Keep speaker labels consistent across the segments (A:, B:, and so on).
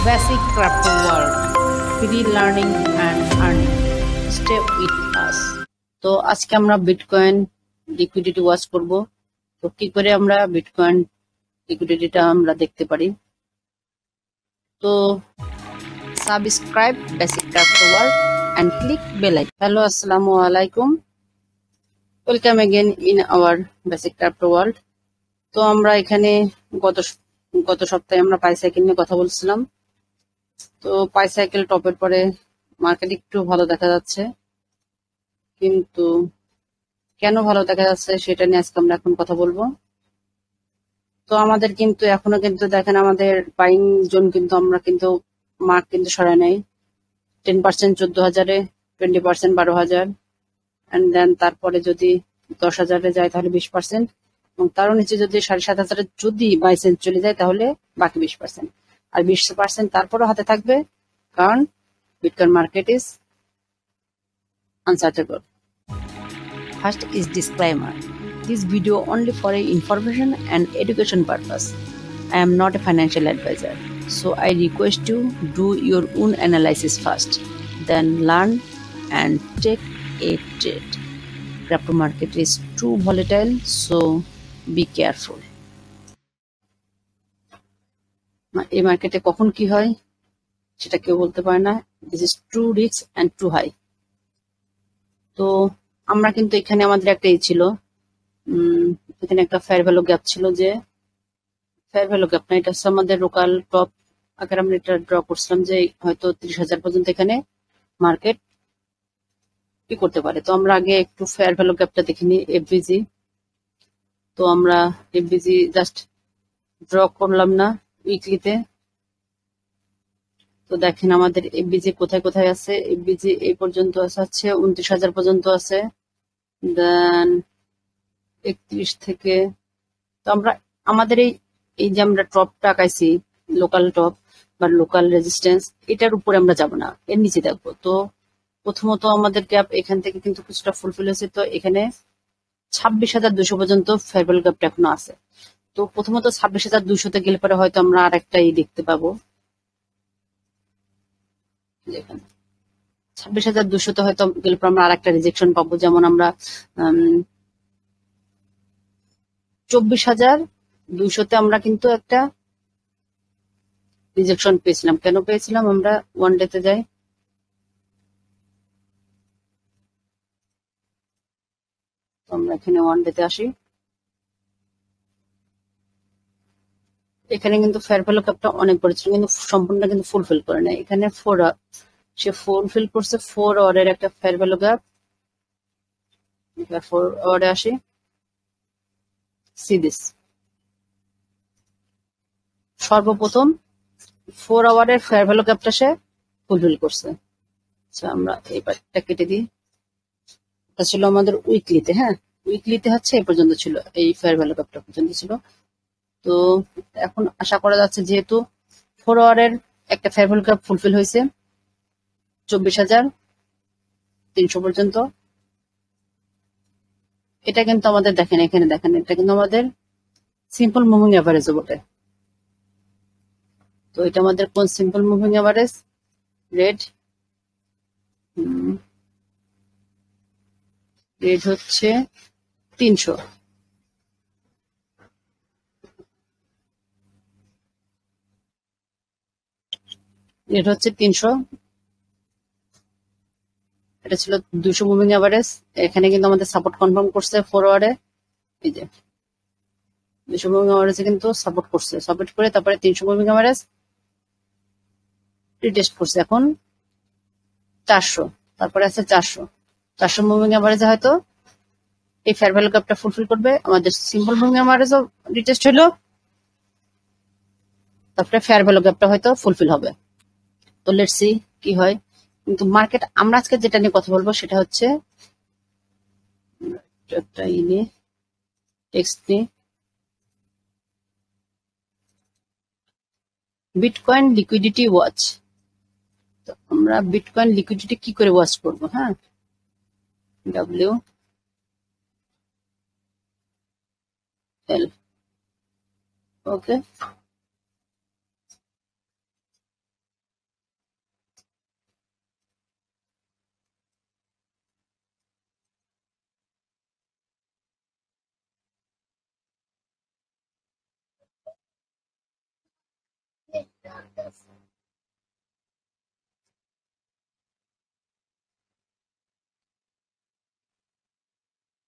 A: Basic Crypto World, Free Learning and Earning. Stay with us. তো আজকে আমরা bitcoin liquidity watch করব। তো কি করে আমরা বিটকয়েন লিকুইডিটিটা আমরা দেখতে পারি। তো subscribe basic crypto world and click bell icon. Hello, assalamu alaikum. Welcome again in our basic crypto world. তো আমরা এখানে গত সপ্তাহে আমরা পাই সাইকেল নিয়ে কথা বলছিলাম। তো পাই সাইকেল টপের পরে মার্কেট একটু ভালো দেখা যাচ্ছে, কিন্তু কেন ভালো দেখা যাচ্ছে সেটা নিয়ে আজকে আমরা এখন কথা বলবো। তো আমাদের কিন্তু এখনো কিন্তু দেখেন আমাদের বাইং জোন কিন্তু আমরা কিন্তু মার্ক কিন্তু সরাই নাই। 10% 14,000-এ, 20% 12,000, অ্যান্ড দেন তারপরে যদি 10,000-এ যায় তাহলে 20%, এবং তারও নিচে যদি 7,500-এ যদি বাই চান্স চলে যায় তাহলে বাকি 20%, আর 20% তারপরও হাতে থাকবে, কারণ bitcoin market is unsearchable. First is disclaimer. This video only for a information and education purpose. I am not a financial advisor, so I request you do your own analysis first, then learn and take a trade. Crypto market is too volatile, so be careful. এই মার্কেটে কখন কি হয় সেটা কেউ বলতে পারে না। This is too risk and too high. তো আমরা কিন্তু এখানে আমাদের একটা ছিল, এখানে একটা ফেয়ার ভ্যালু গ্যাপ ছিল, যে ফেয়ার ভ্যালু গ্যাপ না, এটা হচ্ছে আমাদের লোকাল টপ আকারে আমরা এটা ড্র করছিলাম যে হয়তো 30,000 পর্যন্ত এখানে মার্কেট কি করতে পারে। তো আমরা আগে একটু ফেয়ার ভ্যালু গ্যাপটা দেখে নিই, এফবিজি। তো আমরা এফবিজি জাস্ট ড্র করলাম না উইকলিতে। তো দেখেন আমাদের এফবিজি কোথায় কোথায় আছে। এফবিজি এই পর্যন্ত আছে 29,000 পর্যন্ত আছে, দেন 31 থেকে। তো আমরা আমাদের এই যে আমরা টপটা আঁকাইছি, লোকাল টপ বা লোকাল রেজিস্ট্যান্স, এটার উপরে আমরা যাব না, এর নিচে দেখবো। তো প্রথমত আমাদের গ্যাপ এখান থেকে কিন্তু কিছুটা ফুলফিল হয়েছে। তো এখানে 26,200 পর্যন্ত ফেয়ার ভ্যালু গ্যাপটা এখনো আছে। তো প্রথমত 26,200-তে গেলে পরে হয়তো আমরা আর একটা দেখতে পাবো। দেখেন 26,200-তে হয়তো গেলে পরে আমরা আর একটা রিজেকশন পাবো, যেমন আমরা 24,200-তে আমরা কিন্তু একটা রিজেকশন পেয়েছিলাম। কেন পেয়েছিলাম? আমরা ওয়ান ডেতে যাই। আমরা এখানে ওয়ান ডেতে আসি। এখানে কিন্তু ফেয়ার ভ্যালু গ্যাপটা অনেক বড় ছিল, কিন্তু সম্পূর্ণ কিন্তু ফুলফিল করে না। এখানে সে ফুলফিল করছে 4 আওয়ারের একটা ফেয়ার ভ্যালু গ্যাপ। 4 আওয়ারে আসি, সি দিস। সর্বপ্রথম 4 আওয়ারের ফেয়ার ভ্যালু গ্যাপটা সে ফুলফিল করছে। আচ্ছা, আমরা এই পার্টটা কেটে দিই। এটা ছিল আমাদের উইকলিতে। হ্যাঁ, উইকলিতে হচ্ছে এই পর্যন্ত ছিল, এই ফেয়ার ভ্যালু গ্যাপটা পর্যন্ত ছিল। তো এখন আশা করা যাচ্ছে যেহেতু 4 আওয়ারের একটা ফেয়ার ভ্যালু গ্যাপ ফুলফিল হয়েছে 24,300 পর্যন্ত। এটা কিন্তু আমাদের দেখেন, এখানে দেখেন, এটা কিন্তু আমাদের সিম্পল মুভিং অ্যাভারেজও বটে। তো এটা আমাদের কোন সিম্পল মুভিং অ্যাভারেজ? রেড হচ্ছে 300। রেড হচ্ছে 300, এটা ছিল 200 মুভিং অ্যাভারেজ। এখানে কিন্তু আমাদের সাপোর্ট কনফার্ম করছে 4 আওয়ারে। এই যে 200 মুভিং অ্যাভারেজে কিন্তু সাপোর্ট করছে, সাপোর্ট করে তারপরে 300 মুভিং অ্যাভারেজ রিটেস্ট করছে। এখন 400, তারপরে আছে 400 মুভিং অ্যাভারেজে হয়তো এই ফেয়ার ভ্যালু গ্যাপটা ফুলফিল করবে। আমাদের সিম্পল মুভিং অ্যাভারেজও রিটেস্ট হলো, তারপরে ফেয়ার ভ্যালু গ্যাপটা হয়তো ফুলফিল হবে। তো লেটস সি কি হয়। কিন্তু মার্কেট আমরা আজকে যেটা নিয়ে কথা বলবো সেটা হচ্ছে একটা টেক্সট নিয়ে বিটকয়েন লিকুইডিটি ওয়াচ। তো আমরা বিটকয়েন লিকুইডিটি কি করে ওয়াচ করব? হ্যাঁ, W L, okay.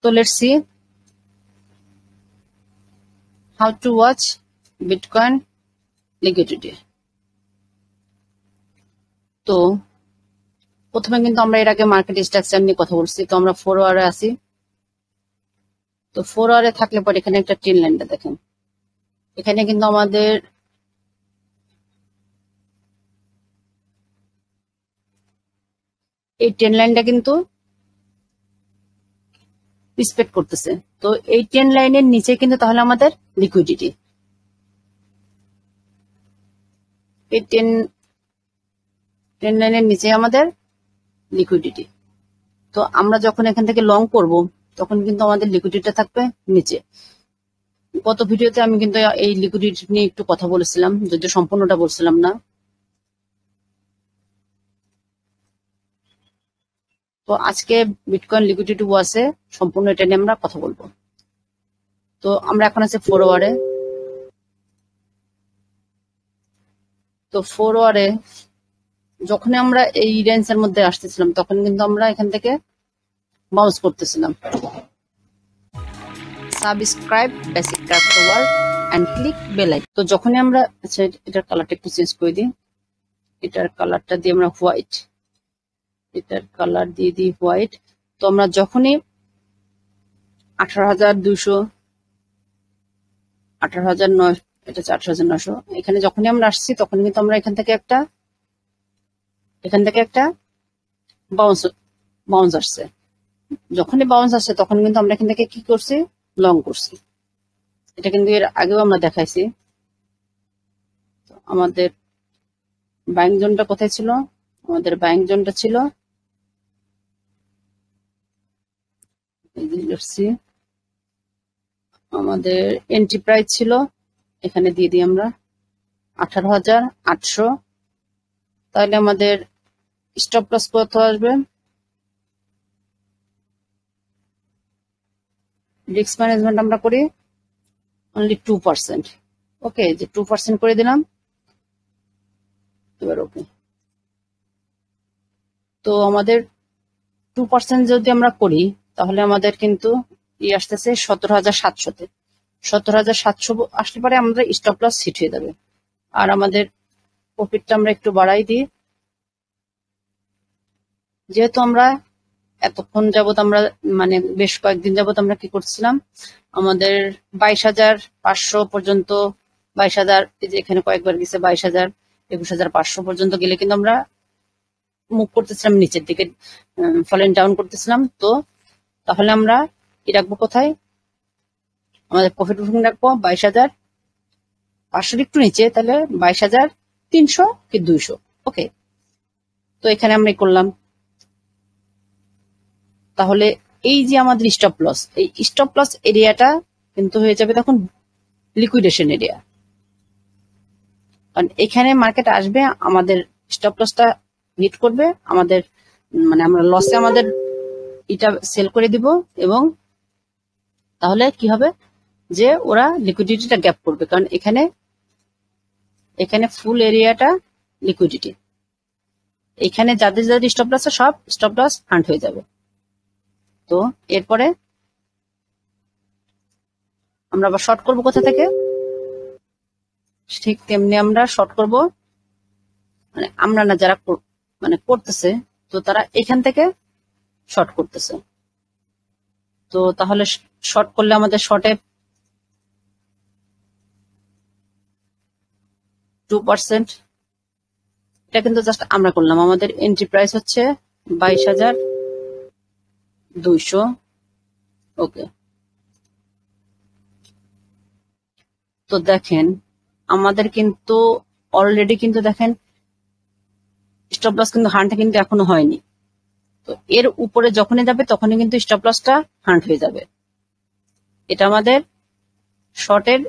A: So let's see how to watch Bitcoin liquidity. তো প্রথমে কিন্তু আমরা এর আগে মার্কেট স্ট্রাকচার নিয়ে কথা বলছি, তো আমরা 4 আওয়ারে আছি। তো 4 আওয়ারে থাকলে পরে এখানে একটা ট্রেন লাইনটা দেখেন, এখানে কিন্তু আমাদের এই ট্রেন লাইনটা কিন্তু রিসপেক্ট করতেছে। তো এই ট্রেন লাইনের নিচে কিন্তু তাহলে আমাদের লিকুইডিটি, এই ট্রেন লাইনের নিচে আমাদের লিকুইডিটি। তো আমরা যখন এখান থেকে লং করব তখন কিন্তু আমাদের লিকুইডিটি থাকবে নিচে। গত ভিডিওতে আমি কিন্তু এই লিকুইডিটি নিয়ে একটু কথা বলেছিলাম, যদিও সম্পূর্ণটা বলছিলাম না। তো আজকে বিটকয়েন লিকুইডিটি ওয়াচে সম্পূর্ণ এটা নিয়ে আমরা কথা বলবো। তো আমরা এখন আছে 4 আওয়ারে। তো 4 আওয়ারে যখন আমরা এই রেঞ্জের মধ্যে আসতেছিলাম তখন কিন্তু আমরা এখান থেকে বাউন্স করতেছিলাম। Subscribe basic crypto world and click bell icon. তো যখনই আমরা, আচ্ছা এটার কালারটা একটু চেঞ্জ করে দিই, এটার কালারটা দিয়ে আমরা হোয়াইট, এটার কালার দিয়ে দিই হোয়াইট। তো আমরা যখনই 18,200, 18,900, এটা হচ্ছে 18,900, এখানে যখনই আমরা আসছি তখন কিন্তু আমরা এখান থেকে একটা বাউন্স আসছে। যখনই বাউন্স আসছে তখন কিন্তু আমরা এখান থেকে কি করছি, লং করছি। এটা কিন্তু এর আগেও আমরা দেখাইছি। আমাদের বাইং জোনটা কোথায় ছিল? আমাদের বাইং জোনটা ছিল আমাদের এন্ট্রি প্রাইস ছিল, এখানে দিয়ে দিই আমরা 18,800। তাহলে আমাদের স্টপ লস কত আসবে? রিস্ক ম্যানেজমেন্ট আমরা করি অনলি 2%। ওকে, যে 2% করে দিলাম, এবার ওকে। তো আমাদের 2% যদি আমরা করি তাহলে আমাদের কিন্তু আসতেছে 17,700-তে। 17,700 আসলে পরে আমাদের স্টপ লস হিট হয়ে যাবে। আর আমাদের প্রফিটটা আমরা একটু বাড়াই দিই, যেহেতু আমরা এতক্ষণ যাবত আমরা মানে বেশ কয়েকদিন যাবত আমরা কি করছিলাম, আমাদের 22,500 পর্যন্ত, 22,000, এখানে কয়েকবার গেছে 22,000, 21,500 পর্যন্ত গেলে কিন্তু আমরা মুভ করতেছিলাম নিচের দিকে, ফলেন ডাউন করতেছিলাম। তো তাহলে আমরা কি রাখবো কোথায়? আমাদের প্রফিট বুকিং রাখবো 22,500 একটু নিচে, তাহলে 22,300 কি 200। ওকে, তো এখানে আমরা করলাম। তাহলে এই যে আমাদের স্টপ লস, এই স্টপ লস এরিয়াটা কিন্তু হয়ে যাবে তখন লিকুইডেশন এরিয়া। কারণ এখানে মার্কেট আসবে, আমাদের স্টপ লসটা হিট করবে, আমাদের মানে আমরা লসে আমাদের এটা সেল করে দিব, এবং তাহলে কি হবে যে ওরা লিকুইডিটিটা গ্যাপ করবে, কারণ এখানে ফুল এরিয়াটা লিকুইডিটি, এখানে যাদের যাদের স্টপ লস সব স্টপ লস হান্ট হয়ে যাবে। তো এরপরে আমরা আবার শর্ট করবো কোথা থেকে? ঠিক তেমনি আমরা শর্ট করব, মানে আমরা না, যারা মানে করতেছে, তো তারা এখান থেকে শর্ট করতেছে। তো তাহলে শর্ট করলে আমাদের শর্টে 2%, এটা কিন্তু জাস্ট আমরা করলাম। আমাদের এন্ট্রি প্রাইস হচ্ছে 22,200। ওকে, তো দেখেন আমাদের কিন্তু অলরেডি কিন্তু দেখেন স্টপ লস কিন্তু হান্ট কিন্তু এখনো হয়নি। তো এর উপরে যখনই যাবে তখনই কিন্তু স্টপ লসটা হান্ট হয়ে যাবে। এটা আমাদের শর্টের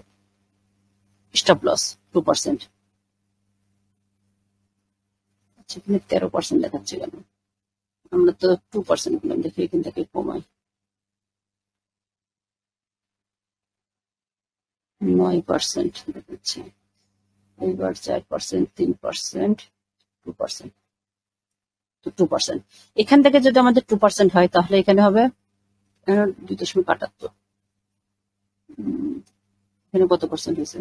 A: স্টপ লস 2%। আচ্ছা, এখানে 13% দেখাচ্ছে কেন? আমরা তো 2% করলাম, দেখি এখান থেকে কমাই, 9% দেখাচ্ছে। এইবার 4%, 3%, 2%, 2%। এখান থেকে যদি আমাদের 2% হয় তাহলে এখানে হবে 2.78। এখানে কত পার্সেন্ট হয়েছে?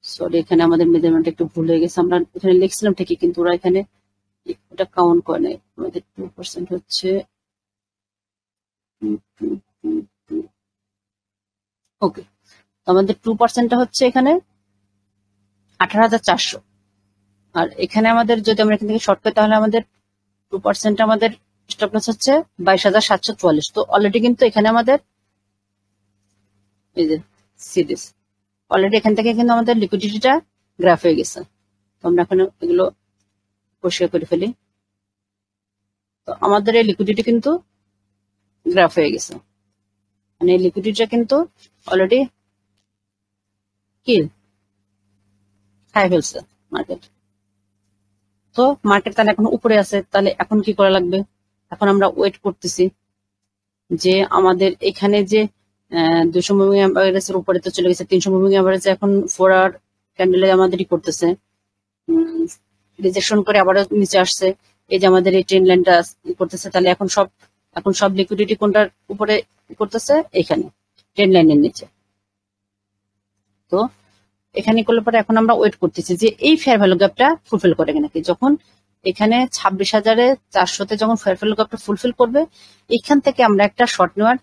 A: সরি, এখানে আমাদের মেজারমেন্ট একটু ভুল হয়ে গেছে। আমরা এখানে লিখছিলাম ঠিকই, কিন্তু ওরা এখানে এটা কাউন্ট করে নাই। আমাদের 2% হচ্ছে ওকে। আমাদের 2%টা হচ্ছে এখানে 18,400। আর এখানে আমাদের যদি আমরা এখান থেকে শর্ট করি তাহলে আমাদের 2% আমাদের স্টপ লস হচ্ছে 22,744। তো অলরেডি কিন্তু এখানে আমাদের এই যে সিরিজ অলরেডি এখান থেকে কিন্তু আমাদের লিকুইডিটিটা গ্রাফ হয়ে গেছে। তো আমরা এখন এগুলো পরিষ্কার করে ফেলি। তো আমাদের এই লিকুইডিটি কিন্তু গ্রাফ হয়ে গেছে, মানে এই লিকুইডিটিটা কিন্তু অলরেডি কি খাই ফেলছে মার্কেট। তো মার্কেট তাহলে এখন উপরে আছে, তাহলে এখন কি করা লাগবে? এখন আমরা ওয়েট করতেছি যে আমাদের এখানে যে 200 মুভিং অ্যাভারেজের উপরে তো চলে গেছে, 300 মুভিং অ্যাভারেজে এখন 4 আওয়ার ক্যান্ডেলে আমাদেরই করতেছে, রিজেকশন করে আবারও নিচে আসছে। এই যে আমাদের এই ট্রেন লাইনটা করতেছে, তাহলে এখন সব লিকুইডিটি কোনটার উপরে করতেছে? এখানে ট্রেন লাইনের নিচে। তো এখানে করলে পরে এখন আমরা ওয়েট করতেছি যে এই ফেয়ার ভ্যালু গ্যাপটা ফুলফিল করে নাকি। যখন এখানে 26,400-তে যখন ফেয়ার ভ্যালু গ্যাপটা ফুলফিল করবে, এখান থেকে আমরা একটা শর্ট নেওয়ার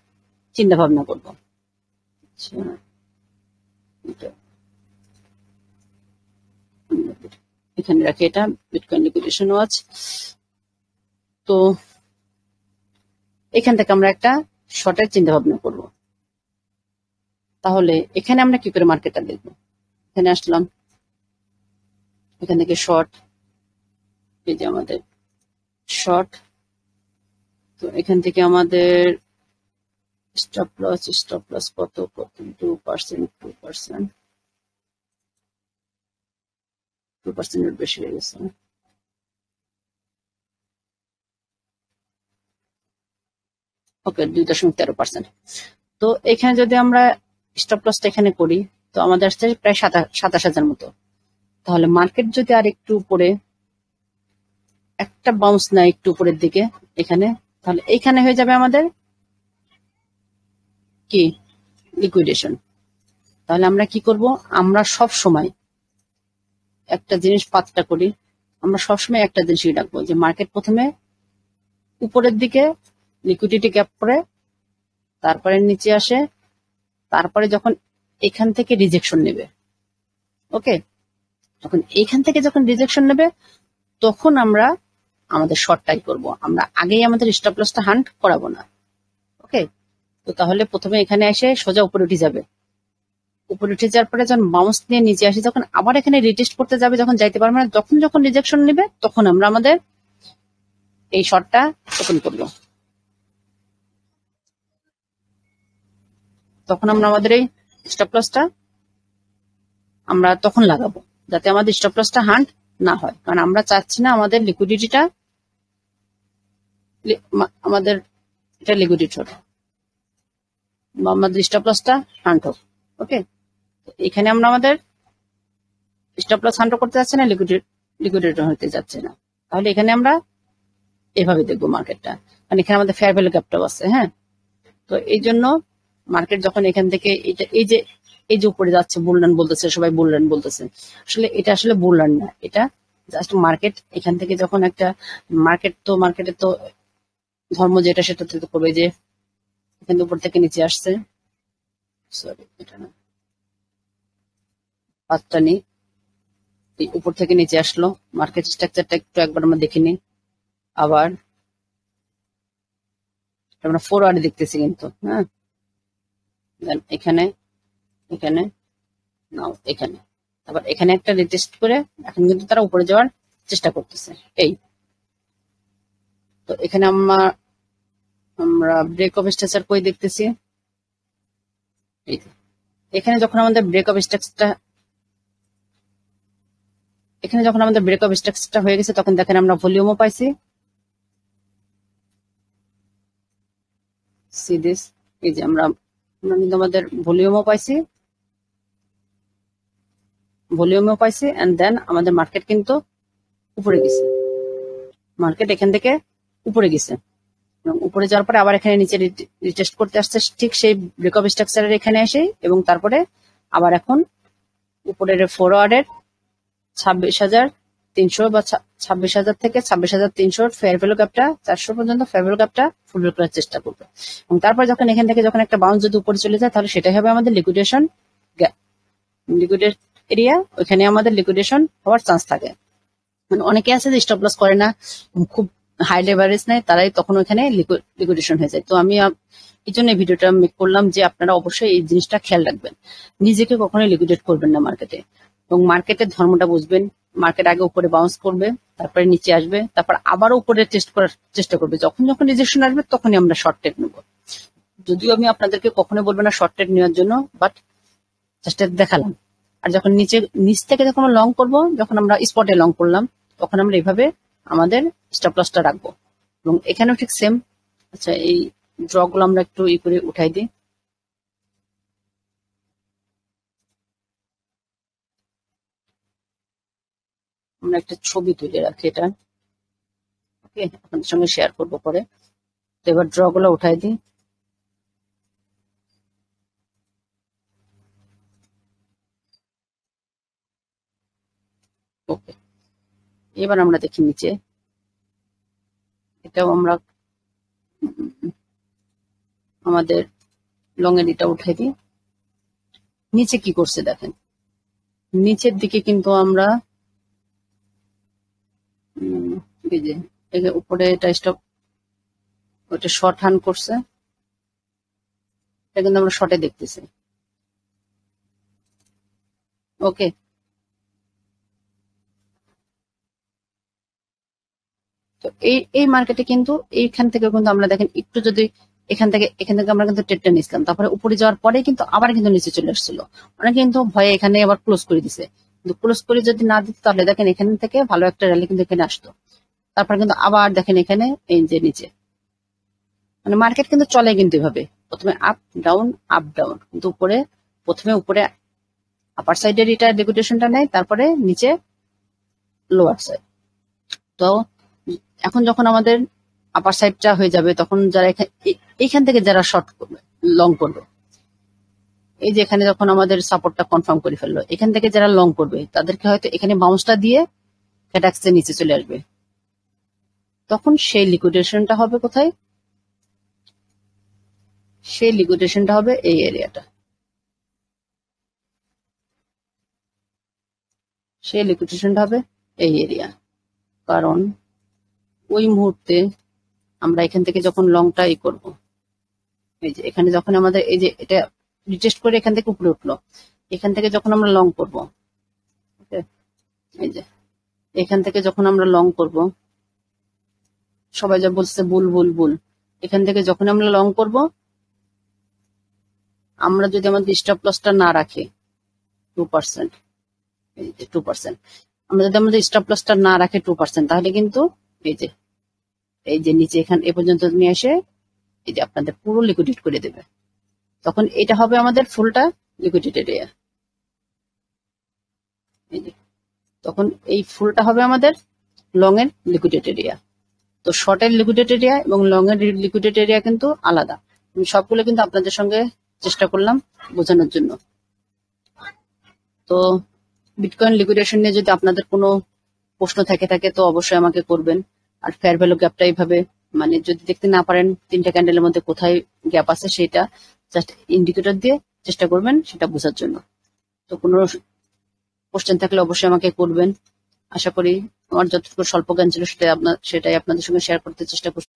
A: চিন্তা ভাবনা করবো। এখানে রাখি, এটা বিটকয়েন লিকুইডেশন ওয়াচ। তো এখান থেকে আমরা একটা শর্টের চিন্তা ভাবনা করব। তাহলে এখানে আমরা কি করে মার্কেটটা দেখবো? এখানে আসলাম, এখান থেকে শর্ট, এই যে আমাদের শর্ট। তো এখান থেকে আমাদের স্টপ লস কত 2%, 2% বেশি হয়ে গেছে। ওকে, 2.13%। তো এখানে যদি আমরা স্টপ লসটা এখানে করি তো আমাদের আসছে প্রায় 27,000 মতো। তাহলে মার্কেট যদি আর একটু উপরে একটা বাউন্স না একটু উপরের দিকে এখানে, তাহলে এইখানে হয়ে যাবে আমাদের কি লিকুইডেশন। তাহলে আমরা কি করব? আমরা সব সময় একটা জিনিস পাতটা করি, আমরা সবসময় একটা জিনিসই রাখবো যে মার্কেট প্রথমে উপরের দিকে লিকুইডিটি গ্যাপ করে, তারপরে নিচে আসে, তারপরে যখন এখান থেকে রিজেকশন নেবে, ওকে, তখন এইখান থেকে যখন রিজেকশন নেবে তখন আমরা আমাদের শর্টটাই করব। আমরা আগেই আমাদের স্টপ লসটা হান্ট করাবো না, ওকে। তো তাহলে প্রথমে এখানে এসে সোজা উপরে উঠে যাবে, উপরে উঠে যাওয়ার পরে যখন বাউন্স নিয়ে নিচে আসি, যখন আবার এখানে রিটেস্ট করতে যাবে, যখন যাইতে পারবে না, যখন রিজেকশন নেবে তখন আমরা আমাদের এই শর্টটা ওপেন করবো। তখন আমরা আমাদের এই স্টপ লসটা আমরা তখন লাগাবো, যাতে আমাদের স্টপ লসটা হান্ট না হয়। কারণ আমরা চাচ্ছি না আমাদের লিকুইডিটিটা আমাদের এটা লিকুইডিটি হোক বা আমাদের স্টপ লসটা হান্ট হোক, ওকে। এখানে আমরা আমাদের স্টপ লস হান্ট করতে যাচ্ছি না, লিকুইডিটি হতে যাচ্ছে না। তাহলে এখানে আমরা এভাবে দেখবো মার্কেটটা, কারণ এখানে আমাদের ফেয়ার ভ্যালু ক্যাপটাও আছে, হ্যাঁ। তো এই জন্য মার্কেট যখন এখান থেকে এই যে উপরে যাচ্ছে, বুলরান বলতেছে, সবাই বুলরান বলতেছে, আসলে এটা আসলে বুলরান না, এটা জাস্ট মার্কেট এখান থেকে যখন একটা মার্কেটে তো ধর্ম যেটা সেটা তো করবে যে এখান উপর থেকে নিচে আসছে, সরি এটা না, পাঁচটা নেই, এই উপর থেকে নিচে আসলো। মার্কেট স্ট্রাকচারটা একটু একবার আমরা দেখে নিই। আবার আমরা ফরওয়ার্ডে দেখতেছি কিন্তু, হ্যাঁ, এখানে এখানে নাও এখানে, আবার এখানে একটা রিটেস্ট করে এখন কিন্তু তারা উপরে যাওয়ার চেষ্টা করতেছে। এই তো এখানে আমরা ব্রেক অফ স্ট্রাকচার কই দেখতেছি, এই এখানে যখন আমাদের ব্রেক অফ স্ট্রাকচারটা হয়ে গেছে, তখন দেখেন আমরা ভলিউমও পাইছি, সি দিস, এই যে আমরা কিন্তু আমাদের ভলিউমও পাইছি, ভলিউমেও পাইছি, এন্ড দেন আমাদের মার্কেট কিন্তু উপরে গেছে, মার্কেট এখান থেকে উপরে গেছে, এবং উপরে যাওয়ার পরে আবার এখানে নিচে রিটেস্ট করতে আসছে ঠিক সেই ব্রেকআপ স্ট্রাকচারের এখানে এসে, এবং তারপরে আবার এখন উপরের ফরওয়ার্ডের 26,300 বা 26,000 থেকে 26,300 ফেয়ার ভ্যালু গ্যাপটা 400 পর্যন্ত ফেয়ার ভ্যালু গ্যাপটা ফুলফিল করার চেষ্টা করবে। এবং তারপর যখন এখান থেকে যখন একটা বাউন্স যদি উপরে চলে যায়, তাহলে সেটাই হবে আমাদের লিকুইডেশন লিকুইডেট এরিয়া, ওইখানে আমাদের লিকুইডেশন হওয়ার চান্স থাকে। মানে অনেকে আছে যে স্টপ লস করে না, খুব হাই লেভারেজ নেয়, তারাই তখন ওইখানে লিকুইডেশন হয়ে যায়। তো আমি এই জন্য ভিডিওটা মেক করলাম যে আপনারা অবশ্যই এই জিনিসটা খেয়াল রাখবেন, নিজেকে কখনোই লিকুইডেট করবেন না মার্কেটে, এবং মার্কেটের ধর্মটা বুঝবেন। মার্কেট আগে উপরে বাউন্স করবে, তারপরে নিচে আসবে, তারপর আবারও উপরে টেস্ট করার চেষ্টা করবে। যখন যখন রিজেকশন আসবে তখনই আমরা শর্ট ট্রেড নেবো। যদিও আমি আপনাদেরকে কখনোই বলবো না শর্ট ট্রেড নেওয়ার জন্য, বাট জাস্ট দেখালাম। আর যখন নিচ থেকে যখন লং করব, যখন আমরা স্পটে লং করলাম, তখন আমরা এইভাবে আমাদের স্টপ লসটা রাখবো। এবং এখানেও ঠিক সেম। আচ্ছা, এই ড্র গুলো আমরা একটু করে উঠাই দিই। আমরা একটা ছবি তুলে রাখি এটা, ওকে, আপনাদের সঙ্গে শেয়ার করবো পরে। তো এবার ড্র গুলো উঠাই দিই। ওকে, এবার আমরা দেখি নিচে, এটাও আমরা আমাদের লং এর এটা উঠাই দিই। নিচে কি করছে দেখেন, নিচের দিকে কিন্তু আমরা এই যে উপরে এটা স্টপ, ওটা শর্ট হান করছে, এটা কিন্তু আমরা শর্টে দেখতেছি। ওকে, তো এই মার্কেটে কিন্তু এইখান থেকে কিন্তু আমরা দেখেন একটু যদি এখান থেকে আমরা কিন্তু ট্রেডটা নিছিলাম, তারপরে উপরে যাওয়ার পরে কিন্তু আবার কিন্তু নিচে চলে আসছিল। অনেকে কিন্তু ভয়ে এখানে আবার ক্লোজ করে দিছে, কিন্তু ক্লোজ করে যদি না দিত তাহলে দেখেন এখান থেকে ভালো একটা র্যালি কিন্তু এখানে আসতো। তারপরে কিন্তু আবার দেখেন এখানে এই যে নিচে, মানে মার্কেট কিন্তু চলে কিন্তু এভাবে, প্রথমে আপ ডাউন, কিন্তু প্রথমে উপরে আপার সাইডের এটা লিকুইডেশনটা নেয়, তারপরে নিচে লোয়ার সাইড। তো এখন যখন আমাদের আপার সাইডটা হয়ে যাবে, তখন যারা এইখান থেকে যারা শর্ট করবে, লং করবে, এই যে এখানে যখন আমাদের সাপোর্টটা কনফার্ম করে ফেললো, এখান থেকে যারা লং করবে তাদেরকে হয়তো এখানে বাউন্সটা দিয়ে ক্যাটাক্সের নিচে চলে আসবে। তখন সেই লিকুইডেশনটা হবে কোথায়? সেই লিকুইডেশনটা হবে এই এরিয়াটা, সেই লিকুইডেশনটা হবে এই এরিয়া। কারণ ওই মুহূর্তে আমরা এখান থেকে যখন লংটা করবো, এই যে এখানে যখন আমাদের এই যে এটা রিটেস্ট করে এখান থেকে উপরে উঠলো, এখান থেকে যখন আমরা লং করবো, এই যে এখান থেকে যখন আমরা লং করব, সবাই যা বলছে বুল, এখান থেকে যখন আমরা লং করব, আমরা যদি আমাদের স্টপ লসটা না রাখি 2%, এই যে 2%, আমরা যদি আমাদের স্টপ লসটা না রাখি 2%, তাহলে কিন্তু এই যে নিচে এখান এ পর্যন্ত নিয়ে এসে এই যে আপনাদের পুরো লিকুইডেট করে দেবে। তখন এটা হবে আমাদের ফুলটা লিকুইডেট এরিয়া। তখন এই ফুলটা হবে আমাদের লং এর লিকুইডেট এরিয়া। তো শর্টের লিকুইডেট এরিয়া এবং লং এর লিকুইডেট এরিয়া কিন্তু আলাদা। আমি সবগুলো কিন্তু আপনাদের সঙ্গে চেষ্টা করলাম বোঝানোর জন্য। তো বিটকয়েন লিকুইডেশন নিয়ে যদি আপনাদের কোনো প্রশ্ন থাকে তো অবশ্যই আমাকে করবেন। আর ফেয়ার ভ্যালু গ্যাপটা এইভাবে, মানে যদি দেখতে না পারেন তিনটা ক্যান্ডেলের মধ্যে কোথায় গ্যাপ আছে, সেটা জাস্ট ইন্ডিকেটর দিয়ে চেষ্টা করবেন সেটা বোঝার জন্য। তো কোনো কোশ্চেন থাকলে অবশ্যই আমাকে করবেন। আশা করি আমার যতটুকু স্বল্প জ্ঞান ছিল সেটাই আপনাদের সঙ্গে শেয়ার করতে চেষ্টা করছি।